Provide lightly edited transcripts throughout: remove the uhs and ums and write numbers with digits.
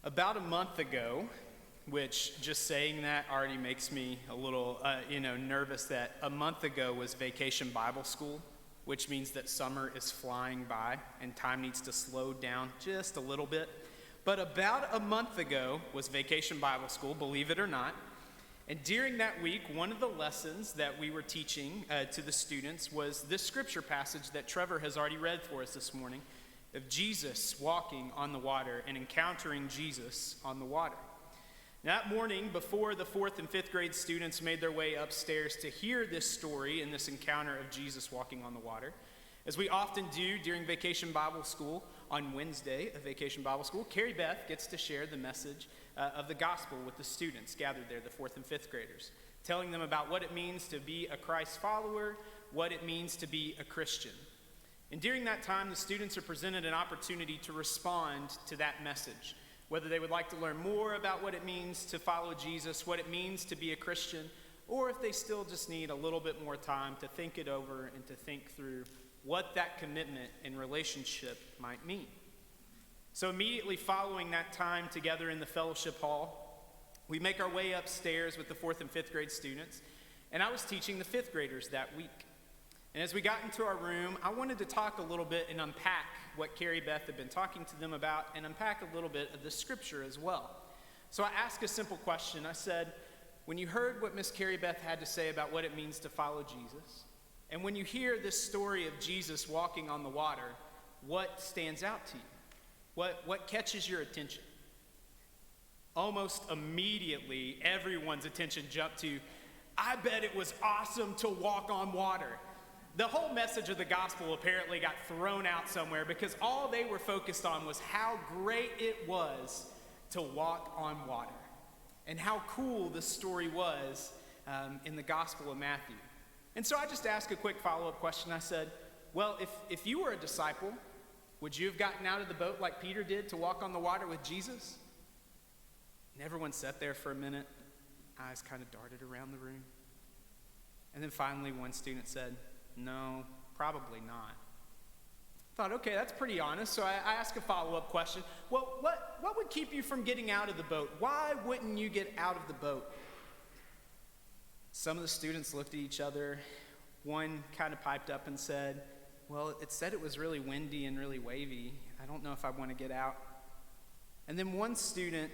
About a month ago, which just saying that already makes me a little, nervous that a month ago was Vacation Bible School, which means that summer is flying by and time needs to slow down just a little bit. But about a month ago was Vacation Bible School, believe it or not. And during that week, one of the lessons that we were teaching to the students was this scripture passage that Trevor has already read for us this morning, of Jesus walking on the water and encountering Jesus on the water. That morning, before the 4th and 5th grade students made their way upstairs to hear this story and this encounter of Jesus walking on the water, as we often do during Vacation Bible School on Wednesday of Vacation Bible School, Carrie Beth gets to share the message of the gospel with the students gathered there, the 4th and 5th graders, telling them about what it means to be a Christ follower, what it means to be a Christian. And during that time, the students are presented an opportunity to respond to that message, whether they would like to learn more about what it means to follow Jesus, what it means to be a Christian, or if they still just need a little bit more time to think it over and to think through what that commitment and relationship might mean. So immediately following that time together in the fellowship hall, we make our way upstairs with the 4th and 5th grade students, and I was teaching the 5th graders that week. And as we got into our room, I wanted to talk a little bit and unpack what Carrie Beth had been talking to them about and unpack a little bit of the scripture as well. So I asked a simple question. I said, when you heard what Miss Carrie Beth had to say about what it means to follow Jesus, and when you hear this story of Jesus walking on the water, what stands out to you? What catches your attention? Almost immediately, everyone's attention jumped to, I bet it was awesome to walk on water. The whole message of the gospel apparently got thrown out somewhere because all they were focused on was how great it was to walk on water and how cool the story was in the Gospel of Matthew. And so I just asked a quick follow-up question. I said, well, if you were a disciple, would you have gotten out of the boat like Peter did to walk on the water with Jesus? And everyone sat there for a minute, eyes kind of darted around the room. And then finally one student said, no, probably not. I thought, okay, that's pretty honest. So I asked a follow-up question. Well, what would keep you from getting out of the boat? Why wouldn't you get out of the boat? Some of the students looked at each other. One kind of piped up and said, well, it said it was really windy and really wavy. I don't know if I want to get out. And then one student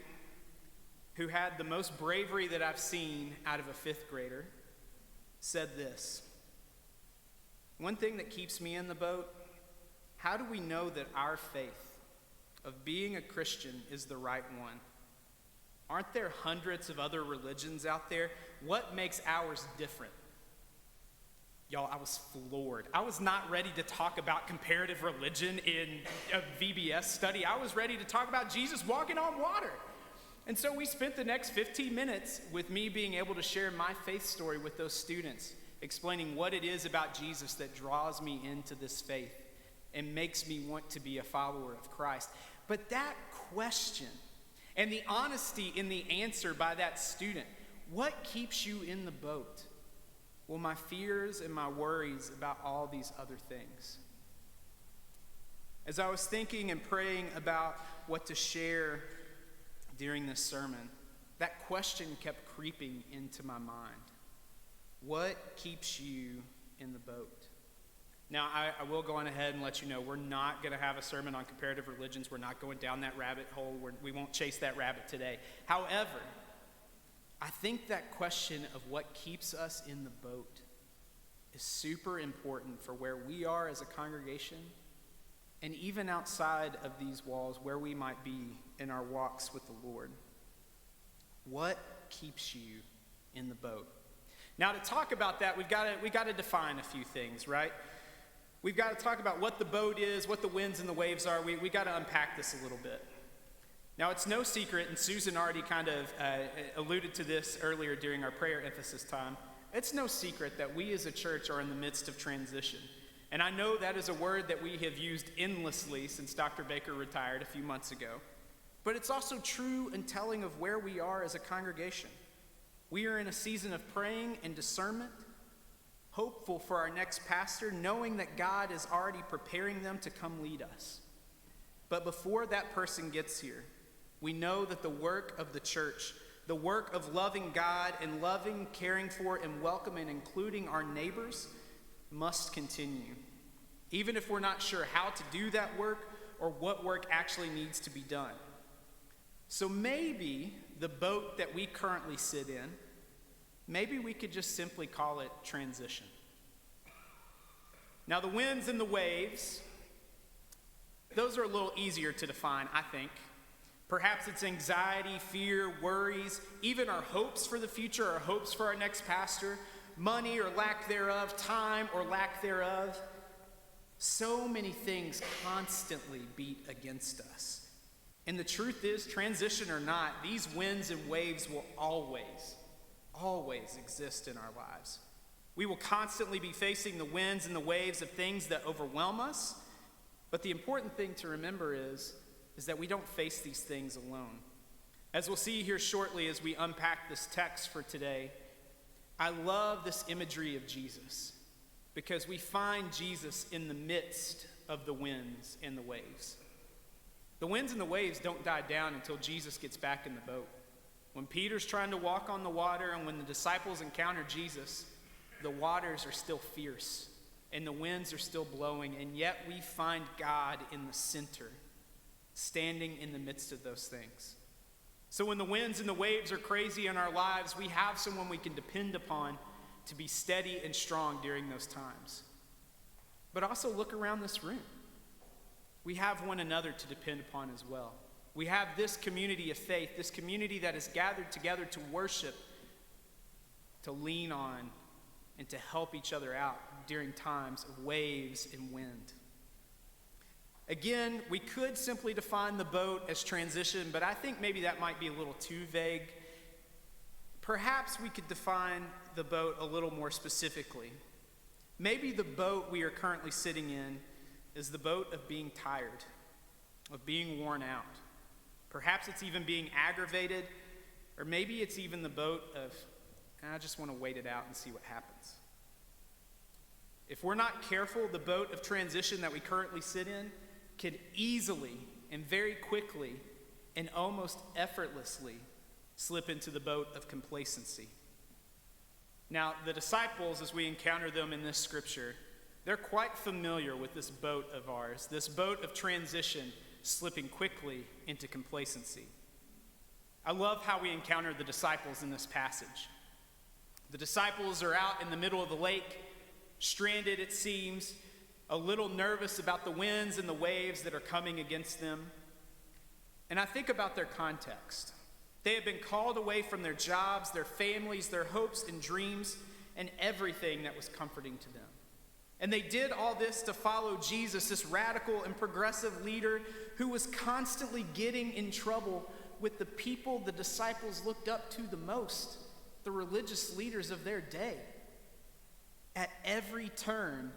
who had the most bravery that I've seen out of a 5th grader said this. One thing that keeps me in the boat, how do we know that our faith of being a Christian is the right one? Aren't there hundreds of other religions out there? What makes ours different? Y'all, I was floored. I was not ready to talk about comparative religion in a VBS study. I was ready to talk about Jesus walking on water. And so we spent the next 15 minutes with me being able to share my faith story with those students, explaining what it is about Jesus that draws me into this faith and makes me want to be a follower of Christ. But that question and the honesty in the answer by that student, what keeps you in the boat? Well, my fears and my worries about all these other things. As I was thinking and praying about what to share during this sermon, that question kept creeping into my mind. What keeps you in the boat? Now, I will go on ahead and let you know we're not going to have a sermon on comparative religions. We're not going down that rabbit hole. We won't chase that rabbit today. However, I think that question of what keeps us in the boat is super important for where we are as a congregation and even outside of these walls where we might be in our walks with the Lord. What keeps you in the boat? Now, to talk about that, we've got to define a few things, right? We've got to talk about what the boat is, what the winds and the waves are. We got to unpack this a little bit. Now, it's no secret, and Susan already kind of alluded to this earlier during our prayer emphasis time. It's no secret that we as a church are in the midst of transition. And I know that is a word that we have used endlessly since Dr. Baker retired a few months ago. But it's also true and telling of where we are as a congregation. We are in a season of praying and discernment, hopeful for our next pastor, knowing that God is already preparing them to come lead us. But before that person gets here, We know that the work of the church, the work of loving God and loving, caring for, and welcoming, including our neighbors, must continue, even if we're not sure how to do that work or what work actually needs to be done. So maybe the boat that we currently sit in, maybe we could just simply call it transition. Now, the winds and the waves, those are a little easier to define, I think. Perhaps it's anxiety, fear, worries, even our hopes for the future, our hopes for our next pastor, money or lack thereof, time or lack thereof. So many things constantly beat against us. And the truth is, transition or not, these winds and waves will always exist in our lives. We will constantly be facing the winds and the waves of things that overwhelm us. But the important thing to remember is that we don't face these things alone. As we'll see here shortly as we unpack this text for today, I love this imagery of Jesus because we find Jesus in the midst of the winds and the waves. The winds and the waves don't die down until Jesus gets back in the boat. When Peter's trying to walk on the water and when the disciples encounter Jesus, the waters are still fierce and the winds are still blowing, and yet we find God in the center, standing in the midst of those things. So when the winds and the waves are crazy in our lives, we have someone we can depend upon to be steady and strong during those times. But also look around this room. We have one another to depend upon as well. We have this community of faith, this community that is gathered together to worship, to lean on, and to help each other out during times of waves and wind. Again, we could simply define the boat as transition, but I think maybe that might be a little too vague. Perhaps we could define the boat a little more specifically. Maybe the boat we are currently sitting in is the boat of being tired, of being worn out. Perhaps it's even being aggravated, or maybe it's even the boat of, I just want to wait it out and see what happens. If we're not careful, the boat of transition that we currently sit in could easily and very quickly and almost effortlessly slip into the boat of complacency. Now, the disciples, as we encounter them in this scripture, they're quite familiar with this boat of ours, this boat of transition slipping quickly into complacency. I love how we encounter the disciples in this passage. The disciples are out in the middle of the lake, stranded it seems, a little nervous about the winds and the waves that are coming against them. And I think about their context. They have been called away from their jobs, their families, their hopes and dreams, and everything that was comforting to them. And they did all this to follow Jesus, this radical and progressive leader who was constantly getting in trouble with the people the disciples looked up to the most, the religious leaders of their day. At every turn,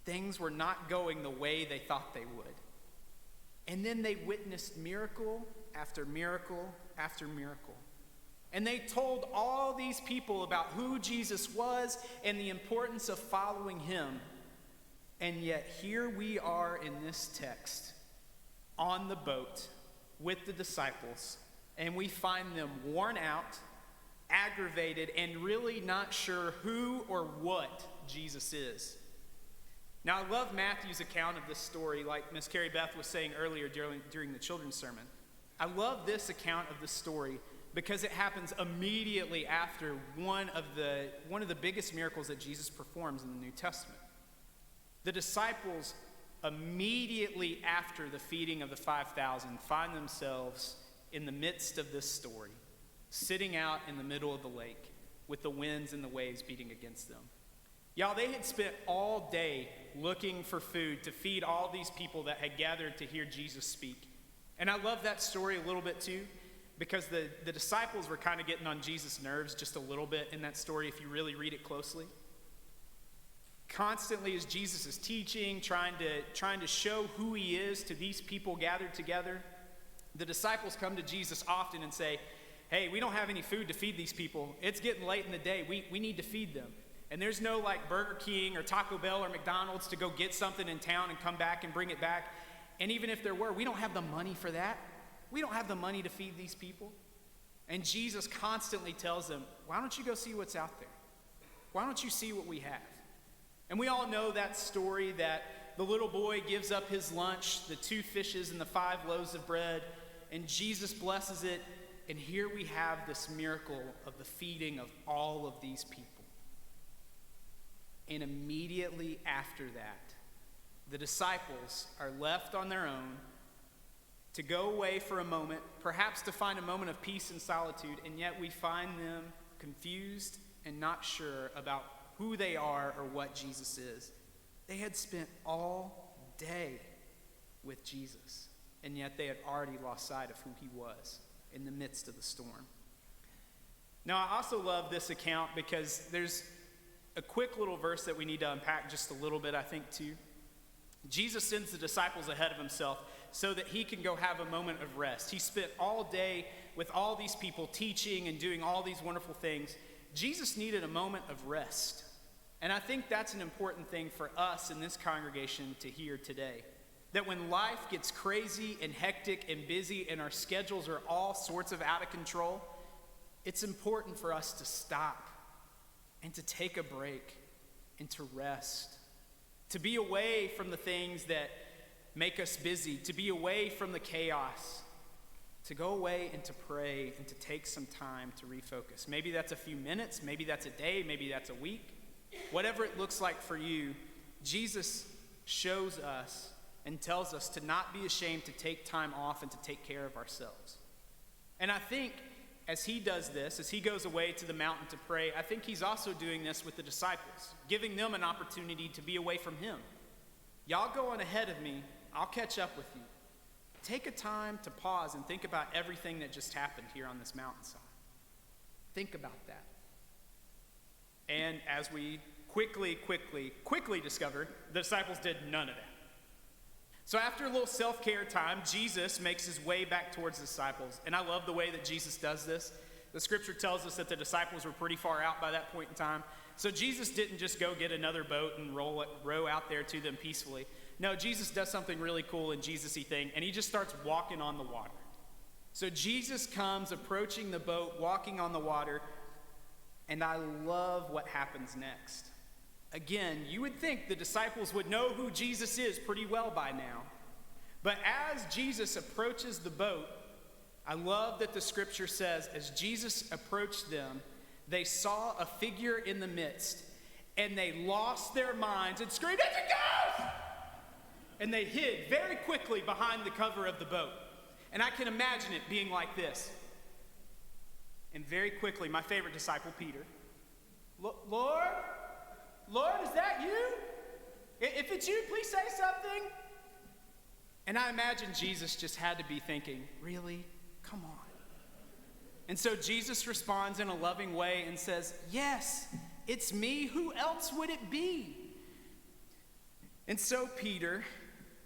things were not going the way they thought they would. And then they witnessed miracle after miracle after miracle. And they told all these people about who Jesus was and the importance of following him. And yet here we are in this text on the boat with the disciples, and we find them worn out, aggravated, and really not sure who or what Jesus is. Now, I love Matthew's account of this story, like Miss Carrie Beth was saying earlier during the children's sermon. I love this account of the story because it happens immediately after one of the biggest miracles that Jesus performs in the New Testament. The disciples, immediately after the feeding of the 5,000, find themselves in the midst of this story, sitting out in the middle of the lake with the winds and the waves beating against them. Y'all, they had spent all day looking for food to feed all these people that had gathered to hear Jesus speak. And I love that story a little bit too, because the disciples were kind of getting on Jesus' nerves just a little bit in that story if you really read it closely. Constantly as Jesus is teaching, trying to show who he is to these people gathered together, the disciples come to Jesus often and say, hey, we don't have any food to feed these people. It's getting late in the day. We need to feed them. And there's no like Burger King or Taco Bell or McDonald's to go get something in town and come back and bring it back. And even if there were, we don't have the money for that. We don't have the money to feed these people. And Jesus constantly tells them, why don't you go see what's out there? Why don't you see what we have? And we all know that story that the little boy gives up his lunch, the 2 fishes and the 5 loaves of bread, and Jesus blesses it. And here we have this miracle of the feeding of all of these people. And immediately after that, the disciples are left on their own to go away for a moment, perhaps to find a moment of peace and solitude, and yet we find them confused and not sure about who they are or what Jesus is. They had spent all day with Jesus, and yet they had already lost sight of who he was in the midst of the storm. Now, I also love this account because there's a quick little verse that we need to unpack just a little bit, I think, too. Jesus sends the disciples ahead of himself so that he can go have a moment of rest. He spent all day with all these people teaching and doing all these wonderful things. Jesus needed a moment of rest. And I think that's an important thing for us in this congregation to hear today. That when life gets crazy and hectic and busy and our schedules are all sorts of out of control, it's important for us to stop and to take a break and to rest. To be away from the things that make us busy, to be away from the chaos, to go away and to pray and to take some time to refocus. Maybe that's a few minutes, maybe that's a day, maybe that's a week. Whatever it looks like for you, Jesus shows us and tells us to not be ashamed to take time off and to take care of ourselves. And I think as he does this, as he goes away to the mountain to pray, I think he's also doing this with the disciples, giving them an opportunity to be away from him. Y'all go on ahead of me. I'll catch up with you. Take a time to pause and think about everything that just happened here on this mountainside. Think about that. And as we quickly discovered, the disciples did none of that. So after a little self-care time, Jesus makes his way back towards the disciples. And I love the way that Jesus does this. The scripture tells us that the disciples were pretty far out by that point in time. So Jesus didn't just go get another boat and row out there to them peacefully. No, Jesus does something really cool and Jesus-y thing, and he just starts walking on the water. So Jesus comes approaching the boat, walking on the water, and I love what happens next. Again, you would think the disciples would know who Jesus is pretty well by now. But as Jesus approaches the boat, I love that the scripture says, as Jesus approached them, they saw a figure in the midst, and they lost their minds and screamed, "It's a ghost!" And they hid very quickly behind the cover of the boat. And I can imagine it being like this. And very quickly, my favorite disciple, Peter, Lord, is that you? If it's you, please say something. And I imagine Jesus just had to be thinking, really? Come on. And so Jesus responds in a loving way and says, yes, it's me. Who else would it be? And so Peter,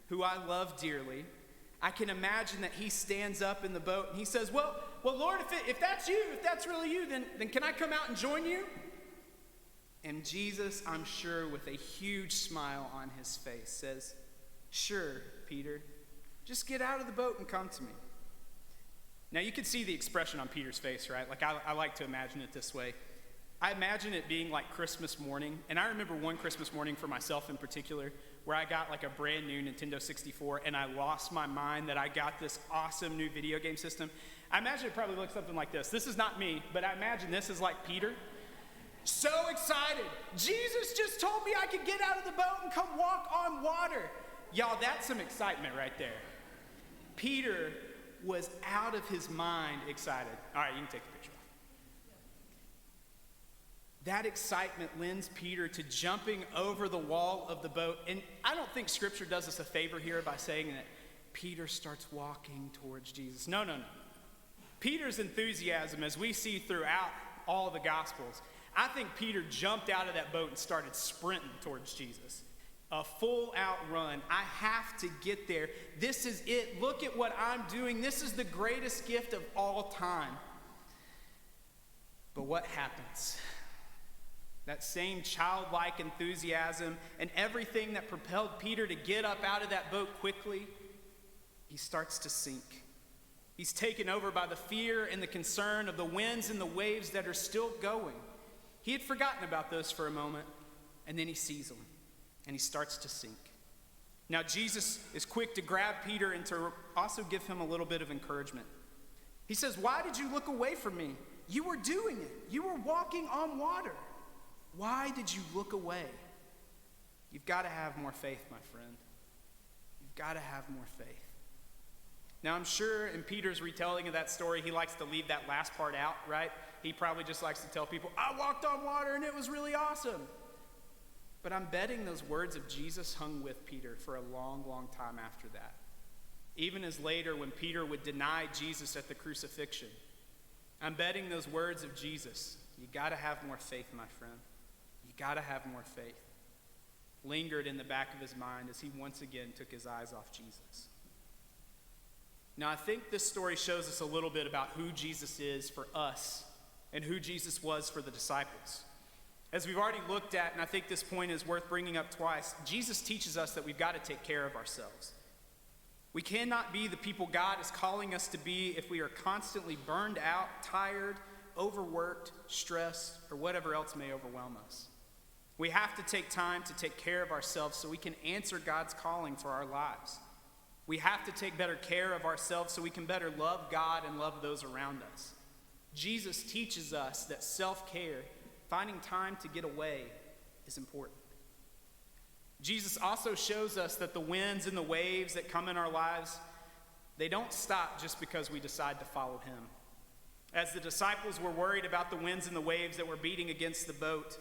who I love dearly, I can imagine that he stands up in the boat and he says, well, Lord, if that's you, if that's really you, then can I come out and join you? And Jesus, I'm sure with a huge smile on his face, says, sure, Peter, just get out of the boat and come to me. Now, you can see the expression on Peter's face, right? Like, I like to imagine it this way. I imagine it being like Christmas morning, and I remember one Christmas morning for myself in particular, where I got like a brand new Nintendo 64, and I lost my mind that I got this awesome new video game system. I imagine it probably looks something like this. This is not me, but I imagine this is like Peter. So excited. Jesus just told me I could get out of the boat and come walk on water. Y'all, that's some excitement right there. Peter was out of his mind excited. All right, you can take the picture off. That excitement lends Peter to jumping over the wall of the boat. And I don't think Scripture does us a favor here by saying that Peter starts walking towards Jesus. No. Peter's enthusiasm, as we see throughout all the Gospels, I think Peter jumped out of that boat and started sprinting towards Jesus. A full-out run. I have to get there. This is it. Look at what I'm doing. This is the greatest gift of all time. But what happens? That same childlike enthusiasm and everything that propelled Peter to get up out of that boat quickly, he starts to sink. He's taken over by the fear and the concern of the winds and the waves that are still going. He had forgotten about those for a moment, and then he sees them, and he starts to sink. Now, Jesus is quick to grab Peter and to also give him a little bit of encouragement. He says, "Why did you look away from me? You were doing it. You were walking on water. Why did you look away?" You've got to have more faith, my friend. You've got to have more faith. Now, I'm sure in Peter's retelling of that story, he likes to leave that last part out, right? He probably just likes to tell people, "I walked on water and it was really awesome." But I'm betting those words of Jesus hung with Peter for a long, long time after that. Even as later when Peter would deny Jesus at the crucifixion, I'm betting those words of Jesus, "You got to have more faith, my friend. You got to have more faith," lingered in the back of his mind as he once again took his eyes off Jesus. Now, I think this story shows us a little bit about who Jesus is for us and who Jesus was for the disciples. As we've already looked at, and I think this point is worth bringing up twice, Jesus teaches us that we've got to take care of ourselves. We cannot be the people God is calling us to be if we are constantly burned out, tired, overworked, stressed, or whatever else may overwhelm us. We have to take time to take care of ourselves so we can answer God's calling for our lives. We have to take better care of ourselves so we can better love God and love those around us. Jesus teaches us that self-care, finding time to get away, is important. Jesus also shows us that the winds and the waves that come in our lives, they don't stop just because we decide to follow him. As the disciples were worried about the winds and the waves that were beating against the boat,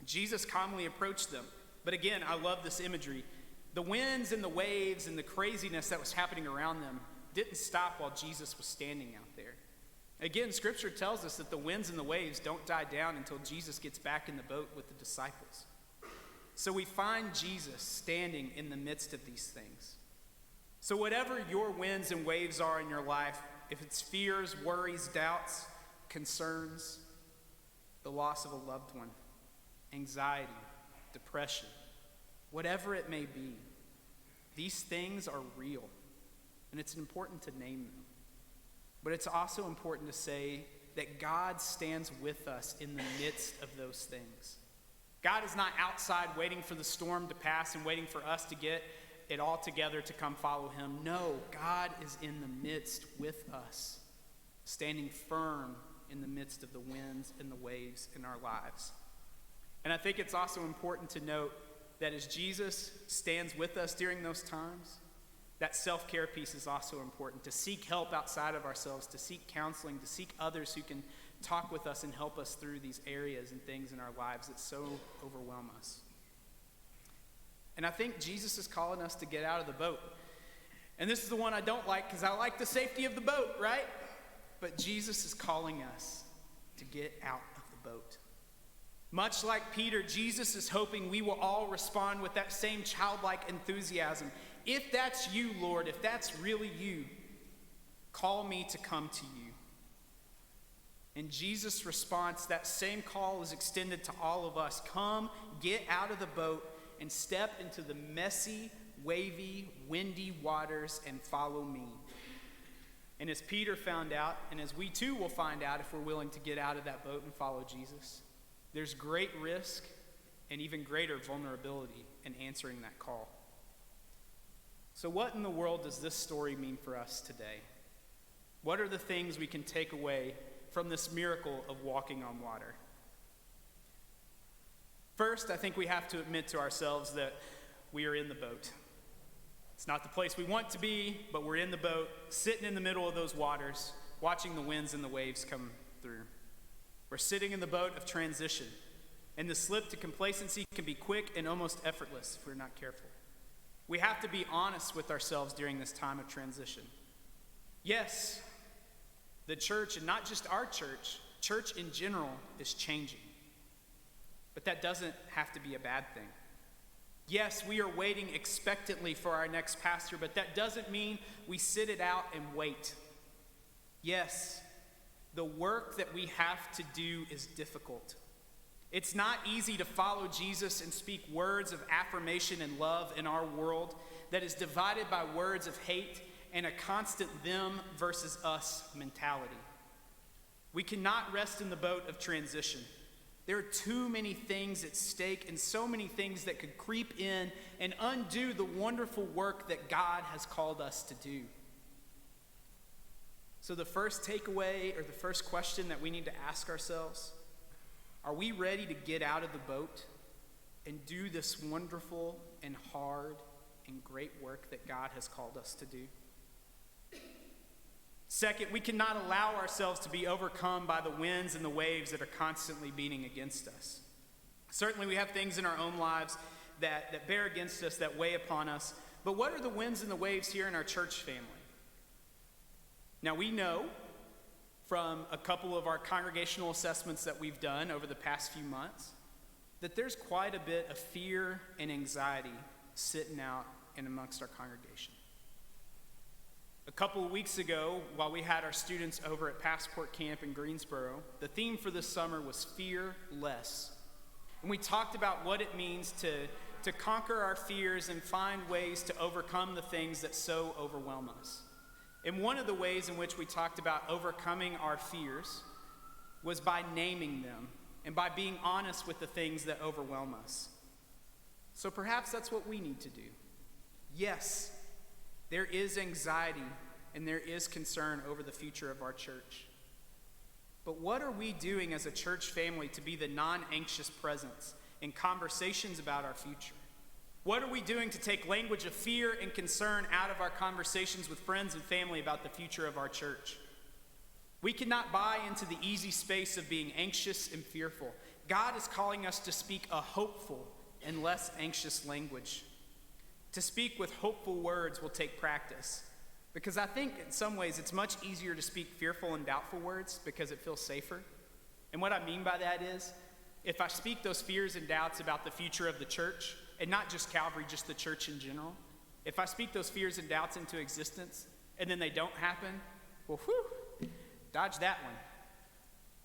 Jesus calmly approached them. But again, I love this imagery. The winds and the waves and the craziness that was happening around them didn't stop while Jesus was standing out there. Again, Scripture tells us that the winds and the waves don't die down until Jesus gets back in the boat with the disciples. So we find Jesus standing in the midst of these things. So whatever your winds and waves are in your life, if it's fears, worries, doubts, concerns, the loss of a loved one, anxiety, depression, whatever it may be, these things are real, and it's important to name them. But it's also important to say that God stands with us in the midst of those things. God is not outside waiting for the storm to pass and waiting for us to get it all together to come follow him. No, God is in the midst with us, standing firm in the midst of the winds and the waves in our lives. And I think it's also important to note that as Jesus stands with us during those times, that self-care piece is also important, to seek help outside of ourselves, to seek counseling, to seek others who can talk with us and help us through these areas and things in our lives that so overwhelm us. And I think Jesus is calling us to get out of the boat. And this is the one I don't like because I like the safety of the boat, right? But Jesus is calling us to get out of the boat. Much like Peter, Jesus is hoping we will all respond with that same childlike enthusiasm. If that's you, Lord, if that's really you, call me to come to you. In Jesus' response, that same call is extended to all of us. Come, get out of the boat, and step into the messy, wavy, windy waters and follow me. And as Peter found out, and as we too will find out if we're willing to get out of that boat and follow Jesus, there's great risk and even greater vulnerability in answering that call. So what in the world does this story mean for us today? What are the things we can take away from this miracle of walking on water? First, I think we have to admit to ourselves that we are in the boat. It's not the place we want to be, but we're in the boat, sitting in the middle of those waters, watching the winds and the waves come through. We're sitting in the boat of transition, and the slip to complacency can be quick and almost effortless if we're not careful. We have to be honest with ourselves during this time of transition. Yes, the church, and not just our church, church in general, is changing. But that doesn't have to be a bad thing. Yes, we are waiting expectantly for our next pastor, but that doesn't mean we sit it out and wait. Yes, the work that we have to do is difficult. It's not easy to follow Jesus and speak words of affirmation and love in our world that is divided by words of hate and a constant them versus us mentality. We cannot rest in the boat of transition. There are too many things at stake and so many things that could creep in and undo the wonderful work that God has called us to do. So the first takeaway, or the first question that we need to ask ourselves, are we ready to get out of the boat and do this wonderful and hard and great work that God has called us to do? Second, we cannot allow ourselves to be overcome by the winds and the waves that are constantly beating against us. Certainly we have things in our own lives that bear against us, that weigh upon us. But what are the winds and the waves here in our church family? Now we know from a couple of our congregational assessments that we've done over the past few months that there's quite a bit of fear and anxiety sitting out and amongst our congregation. A couple of weeks ago, while we had our students over at Passport Camp in Greensboro, the theme for this summer was Fear Less. And we talked about what it means to conquer our fears and find ways to overcome the things that so overwhelm us. And one of the ways in which we talked about overcoming our fears was by naming them and by being honest with the things that overwhelm us. So perhaps that's what we need to do. Yes, there is anxiety and there is concern over the future of our church. But what are we doing as a church family to be the non-anxious presence in conversations about our future? What are we doing to take language of fear and concern out of our conversations with friends and family about the future of our church? We cannot buy into the easy space of being anxious and fearful. God is calling us to speak a hopeful and less anxious language. To speak with hopeful words will take practice, because I think in some ways it's much easier to speak fearful and doubtful words because it feels safer. And what I mean by that is, if I speak those fears and doubts about the future of the church, and not just Calvary, just the church in general, if I speak those fears and doubts into existence and then they don't happen, well, dodge that one.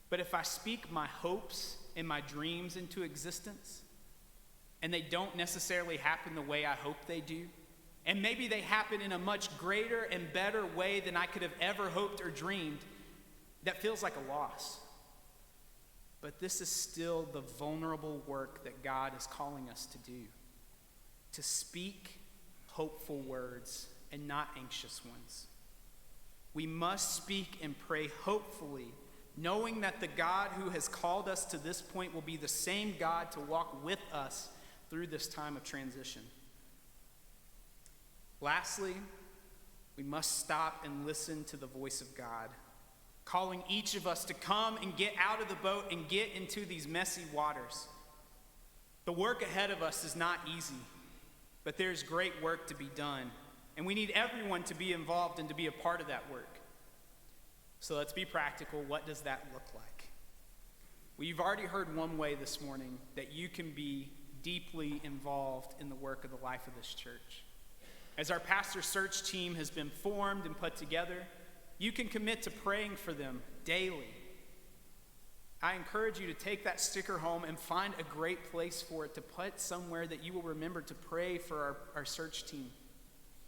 But if I speak my hopes and my dreams into existence, and they don't necessarily happen the way I hope they do, and maybe they happen in a much greater and better way than I could have ever hoped or dreamed, that feels like a loss. But this is still the vulnerable work that God is calling us to do, to speak hopeful words and not anxious ones. We must speak and pray hopefully, knowing that the God who has called us to this point will be the same God to walk with us through this time of transition. Lastly, we must stop and listen to the voice of God, calling each of us to come and get out of the boat and get into these messy waters. The work ahead of us is not easy, but there's great work to be done, and we need everyone to be involved and to be a part of that work. So let's be practical. What does that look like? Well, you've already heard one way this morning that you can be deeply involved in the work of the life of this church. As our pastor search team has been formed and put together, you can commit to praying for them daily. I encourage you to take that sticker home and find a great place for it to put somewhere that you will remember to pray for our search team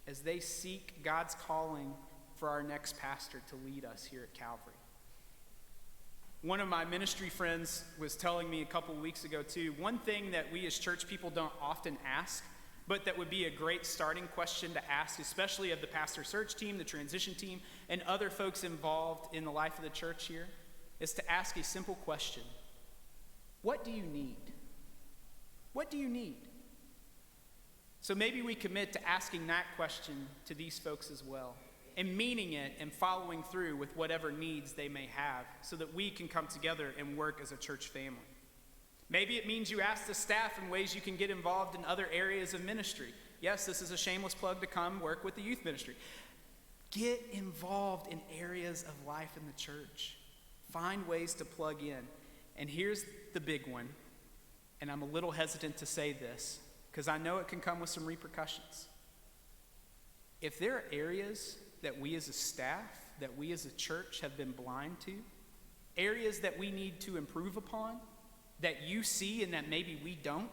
as they seek God's calling for our next pastor to lead us here at Calvary. One of my ministry friends was telling me a couple of weeks ago too, one thing that we as church people don't often ask, but that would be a great starting question to ask, especially of the pastor search team, the transition team, and other folks involved in the life of the church here, is to ask a simple question. What do you need? What do you need? So maybe we commit to asking that question to these folks as well, and meaning it and following through with whatever needs they may have so that we can come together and work as a church family. Maybe it means you ask the staff in ways you can get involved in other areas of ministry. Yes, this is a shameless plug to come work with the youth ministry. Get involved in areas of life in the church. Find ways to plug in. And here's the big one, and I'm a little hesitant to say this because I know it can come with some repercussions. If there are areas that we as a staff, that we as a church have been blind to, areas that we need to improve upon, that you see and that maybe we don't,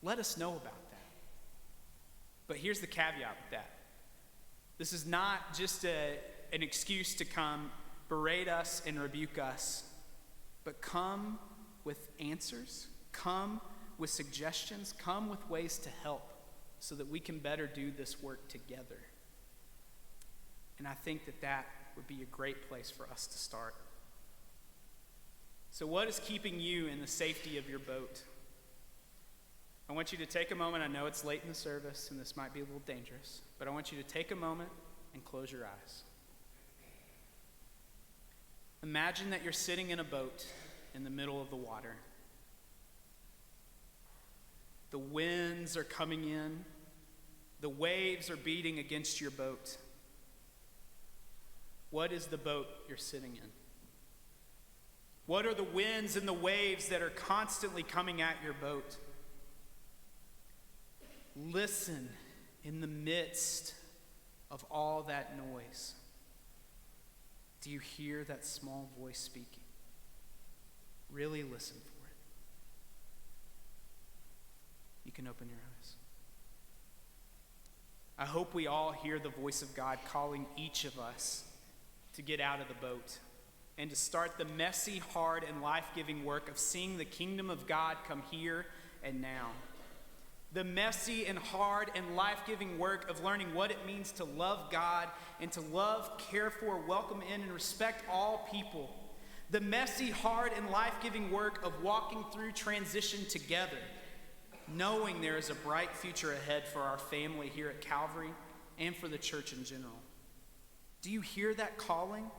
let us know about that. But here's the caveat with that. This is not just an excuse to come berate us and rebuke us, but come with answers, come with suggestions, come with ways to help so that we can better do this work together. And I think that would be a great place for us to start. So what is keeping you in the safety of your boat? I want you to take a moment. I know it's late in the service and this might be a little dangerous, but I want you to take a moment and close your eyes. Imagine that you're sitting in a boat in the middle of the water. The winds are coming in. The waves are beating against your boat. What is the boat you're sitting in? What are the winds and the waves that are constantly coming at your boat? Listen in the midst of all that noise. Do you hear that small voice speaking? Really listen for it. You can open your eyes. I hope we all hear the voice of God calling each of us to get out of the boat and to start the messy, hard, and life-giving work of seeing the kingdom of God come here and now. The messy and hard and life-giving work of learning what it means to love God and to love, care for, welcome in, and respect all people. The messy, hard, and life-giving work of walking through transition together, knowing there is a bright future ahead for our family here at Calvary and for the church in general. Do you hear that calling?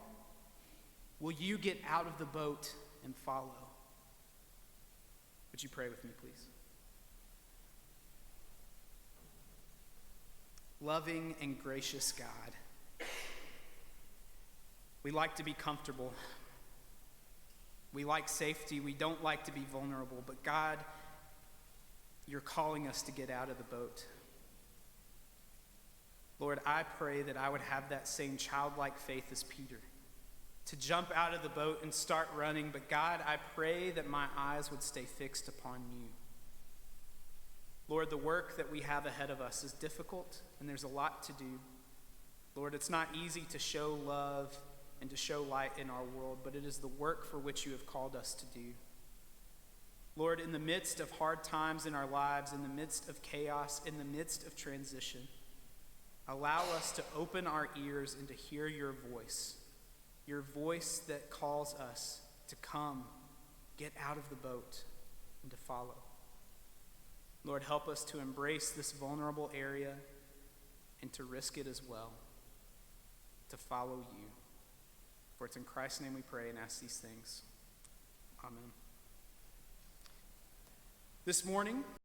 Will you get out of the boat and follow? Would you pray with me, please? Loving and gracious God, we like to be comfortable. We like safety. We don't like to be vulnerable. But God, you're calling us to get out of the boat. Lord, I pray that I would have that same childlike faith as Peter, to jump out of the boat and start running. But God, I pray that my eyes would stay fixed upon you. Lord, the work that we have ahead of us is difficult, and there's a lot to do. Lord, it's not easy to show love and to show light in our world, but it is the work for which you have called us to do. Lord, in the midst of hard times in our lives, in the midst of chaos, in the midst of transition, allow us to open our ears and to hear your voice that calls us to come, get out of the boat, and to follow. Lord, help us to embrace this vulnerable area and to risk it as well, to follow you. For it's in Christ's name we pray and ask these things. Amen. This morning,